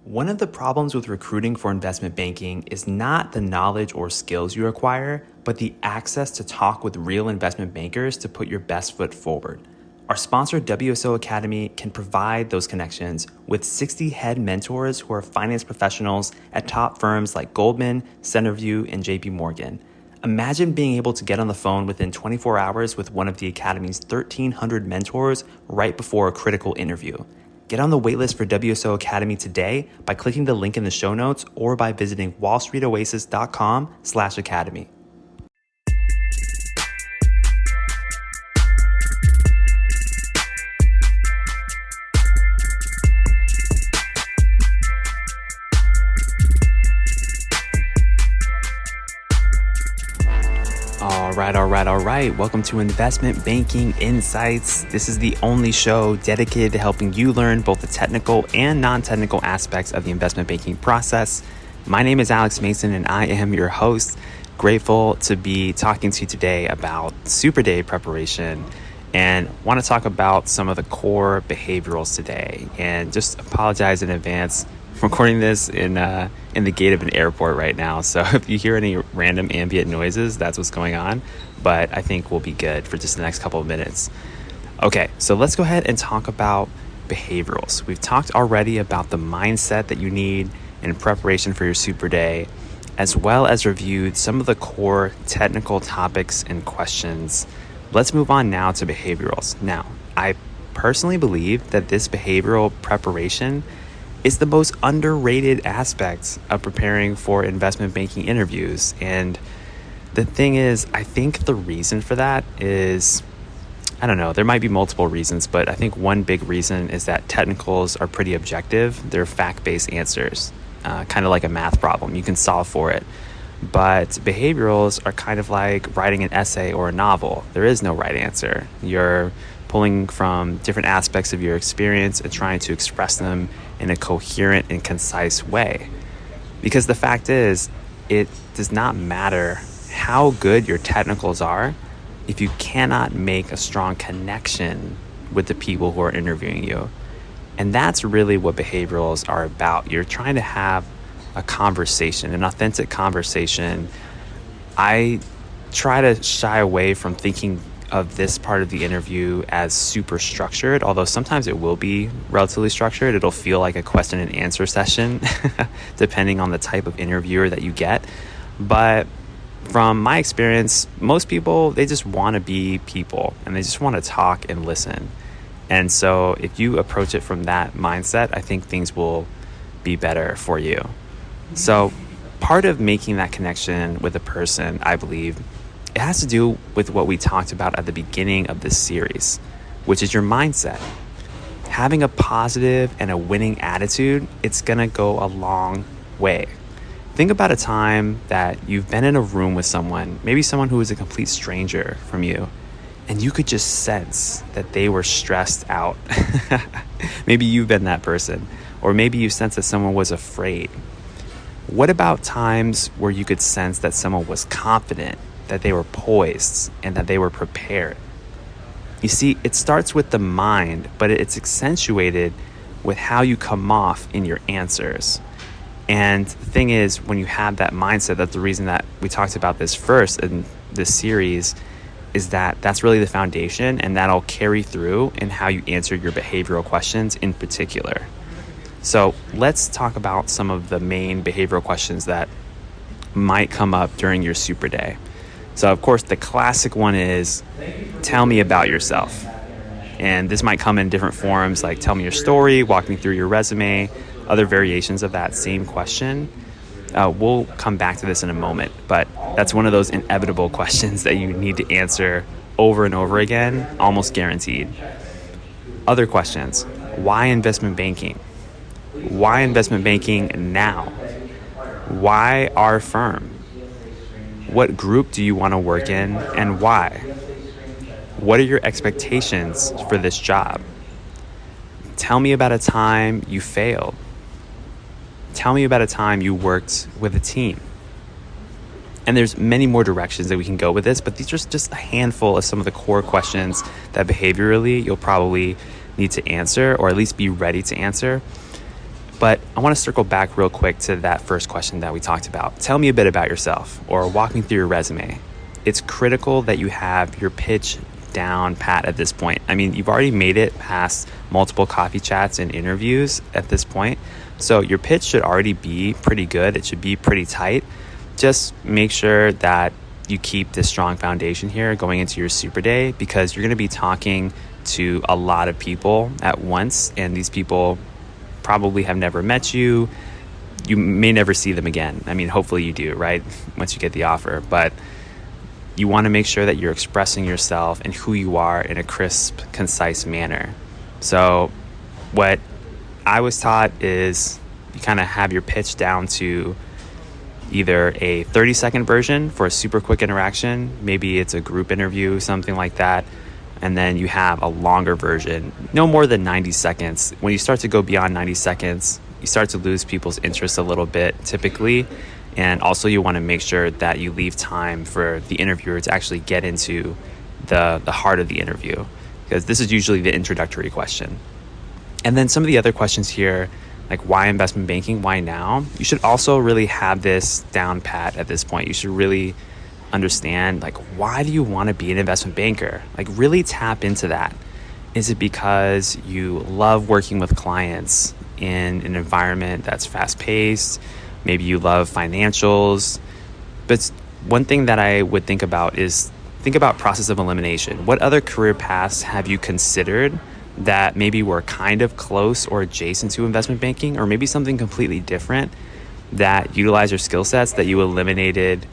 One of the problems with recruiting for investment banking is not the knowledge or skills you acquire, but the access to talk with real investment bankers to put your best foot forward. Our sponsor, WSO Academy, can provide those connections with 60 head mentors who are finance professionals at top firms like Goldman, Centerview, and JP Morgan. Imagine being able to get on the phone within 24 hours with one of the Academy's 1,300 mentors right before a critical interview. Get on the waitlist for WSO Academy today by clicking the link in the show notes or by visiting wallstreetoasis.com/academy. All right. Welcome to Investment Banking Insights. This is the only show dedicated to helping you learn both the technical and non-technical aspects of the investment banking process. My name is Alex Mason and I am your host. Grateful to be talking to you today about Superday preparation and want to talk about some of the core behaviorals today. And just apologize in advance. I'm recording this in the gate of an airport right now. So if you hear any random ambient noises, that's what's going on. But I think we'll be good for just the next couple of minutes. Okay, so let's go ahead and talk about behaviorals. We've talked already about the mindset that you need in preparation for your super day, as well as reviewed some of the core technical topics and questions. Let's move on now to behaviorals. Now, I personally believe that this behavioral preparation is the most underrated aspect of preparing for investment banking interviews. And the thing is, I think the reason for that is, I don't know, there might be multiple reasons, but I think one big reason is that technicals are pretty objective. They're fact-based answers, kind of like a math problem. You can solve for it. But behaviorals are kind of like writing an essay or a novel. There is no right answer. You're pulling from different aspects of your experience and trying to express them in a coherent and concise way. Because the fact is, it does not matter how good your technicals are if you cannot make a strong connection with the people who are interviewing you. And that's really what behaviorals are about. You're trying to have a conversation, an authentic conversation. I try to shy away from thinking of this part of the interview as super structured, although sometimes it will be relatively structured. It'll feel like a question and answer session, depending on the type of interviewer that you get. But from my experience, most people, they just want to be people and they just want to talk and listen. And so if you approach it from that mindset, I think things will be better for you. So part of making that connection with a person, I believe, it has to do with what we talked about at the beginning of this series, which is your mindset. Having a positive and a winning attitude, it's going to go a long way. Think about a time that you've been in a room with someone, maybe someone who is a complete stranger from you, and you could just sense that they were stressed out. Maybe you've been that person, or maybe you sense that someone was afraid. What about times where you could sense that someone was confident, that they were poised, and that they were prepared? You see, it starts with the mind, but it's accentuated with how you come off in your answers. And the thing is, when you have that mindset, that's the reason that we talked about this first in this series, is that that's really the foundation, and that'll carry through in how you answer your behavioral questions in particular. So let's talk about some of the main behavioral questions that might come up during your super day. So of course, the classic one is, tell me about yourself. And this might come in different forms, like tell me your story, walk me through your resume, other variations of that same question. We'll come back to this in a moment, but that's one of those inevitable questions that you need to answer over and over again, almost guaranteed. Other questions: why investment banking? Why investment banking now? Why our firm? What group do you want to work in and why? What are your expectations for this job? Tell me about a time you failed. Tell me about a time you worked with a team. And there's many more directions that we can go with this, but these are just a handful of some of the core questions that behaviorally you'll probably need to answer, or at least be ready to answer. But I want to circle back real quick to that first question that we talked about. Tell me a bit about yourself, or walk me through your resume. It's critical that you have your pitch down pat at this point. I mean, you've already made it past multiple coffee chats and interviews at this point. So your pitch should already be pretty good. It should be pretty tight. Just make sure that you keep this strong foundation here going into your super day, because you're going to be talking to a lot of people at once, and these people probably have never met you. You may never see them again. I mean, hopefully you do, right? Once you get the offer. But you want to make sure that you're expressing yourself and who you are in a crisp, concise manner. So what I was taught is you kind of have your pitch down to either a 30-second version for a super quick interaction. Maybe it's a group interview, something like that. And then you have a longer version, no more than 90 seconds. When you start to go beyond 90 seconds, you start to lose people's interest a little bit typically. And also you want to make sure that you leave time for the interviewer to actually get into the heart of the interview, because this is usually the introductory question. And then some of the other questions here, like why investment banking, why now? You should also really have this down pat at this point. You should really understand, like, why do you want to be an investment banker? Like, really tap into that. Is it because you love working with clients in an environment that's fast-paced? Maybe you love financials. But one thing that I would think about is think about process of elimination. What other career paths have you considered that maybe were kind of close or adjacent to investment banking, or maybe something completely different that utilize your skill sets that you eliminated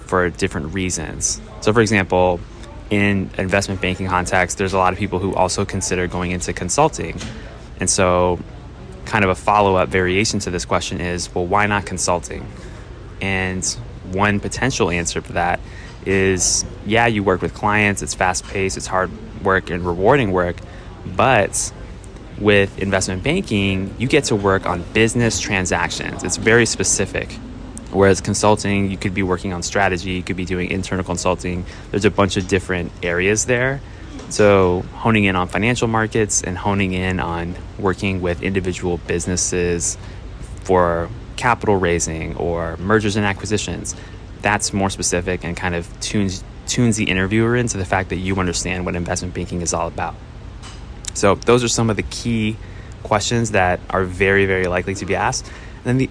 for different reasons? So for example, in investment banking context, there's a lot of people who also consider going into consulting. And so kind of a follow-up variation to this question is, well, why not consulting? And one potential answer for that is, yeah, you work with clients, it's fast-paced, it's hard work and rewarding work, but with investment banking, you get to work on business transactions. It's very specific. Whereas consulting, you could be working on strategy, you could be doing internal consulting. There's a bunch of different areas there. So honing in on financial markets and honing in on working with individual businesses for capital raising or mergers and acquisitions, that's more specific and kind of tunes the interviewer into the fact that you understand what investment banking is all about. So those are some of the key questions that are very, very likely to be asked. And then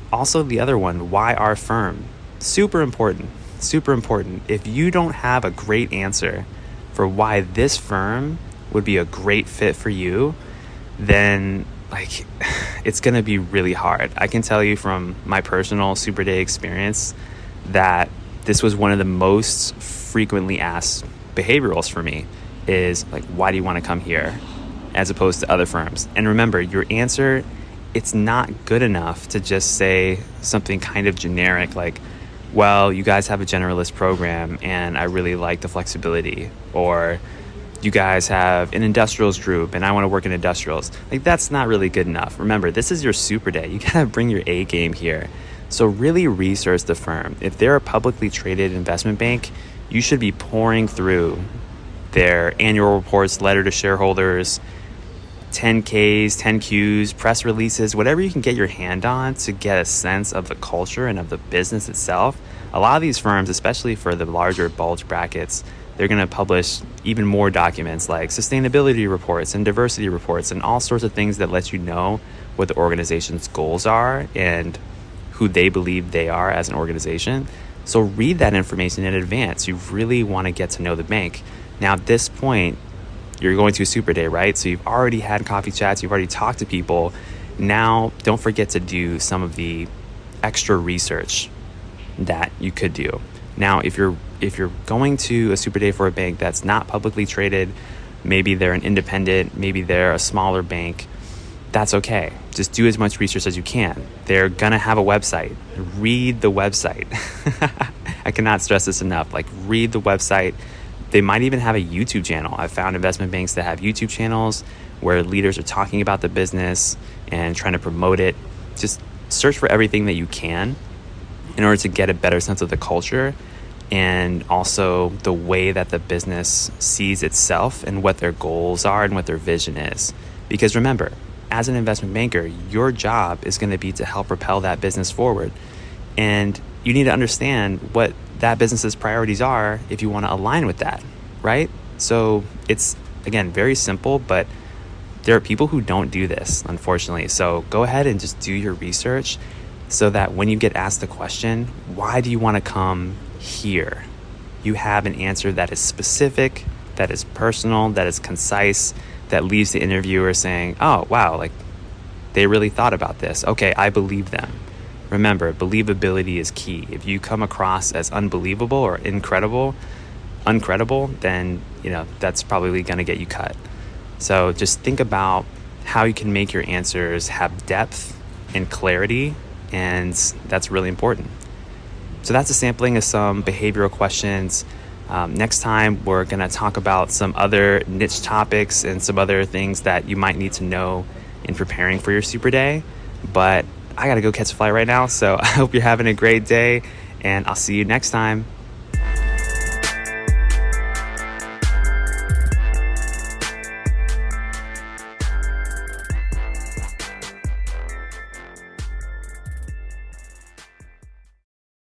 the other one, why our firm? Super important. If you don't have a great answer for why this firm would be a great fit for you, then it's going to be really hard. I can tell you from my personal Superday experience that this was one of the most frequently asked behaviorals for me is like, why do you want to come here as opposed to other firms? And remember, your answer, it's not good enough to just say something kind of generic like, well, you guys have a generalist program and I really like the flexibility, or you guys have an industrials group and I want to work in industrials. Like, that's not really good enough. Remember, this is your super day. You gotta bring your A game here. So really research the firm. If they're a publicly traded investment bank, you should be pouring through their annual reports, letter to shareholders, 10Ks, 10Qs, press releases, whatever you can get your hand on to get a sense of the culture and of the business itself. A lot of these firms, especially for the larger bulge brackets, they're going to publish even more documents like sustainability reports and diversity reports and all sorts of things that let you know what the organization's goals are and who they believe they are as an organization. So read that information in advance. You really want to get to know the bank. Now, at this point, you're going to a super day, right? So you've already had coffee chats, you've already talked to people. Now, don't forget to do some of the extra research that you could do. Now, if you're going to a super day for a bank that's not publicly traded, maybe they're an independent, maybe they're a smaller bank, that's okay. Just do as much research as you can. They're gonna have a website. Read the website. I cannot stress this enough. Like, read the website. They might even have a YouTube channel. I've found investment banks that have YouTube channels where leaders are talking about the business and trying to promote it. Just search for everything that you can in order to get a better sense of the culture and also the way that the business sees itself and what their goals are and what their vision is. Because remember, as an investment banker, your job is going to be to help propel that business forward. And you need to understand what that business's priorities are if you want to align with that, right? So it's, again, very simple, but there are people who don't do this, unfortunately. So go ahead and just do your research so that when you get asked the question, why do you want to come here? You have an answer that is specific, that is personal, that is concise, that leaves the interviewer saying, oh, wow, like they really thought about this. Okay, I believe them. Remember, believability is key. If you come across as unbelievable or uncredible, then, that's probably going to get you cut. So just think about how you can make your answers have depth and clarity, and that's really important. So that's a sampling of some behavioral questions. Next time, we're going to talk about some other niche topics and some other things that you might need to know in preparing for your Super Day. But I got to go catch a flight right now, so I hope you're having a great day, and I'll see you next time.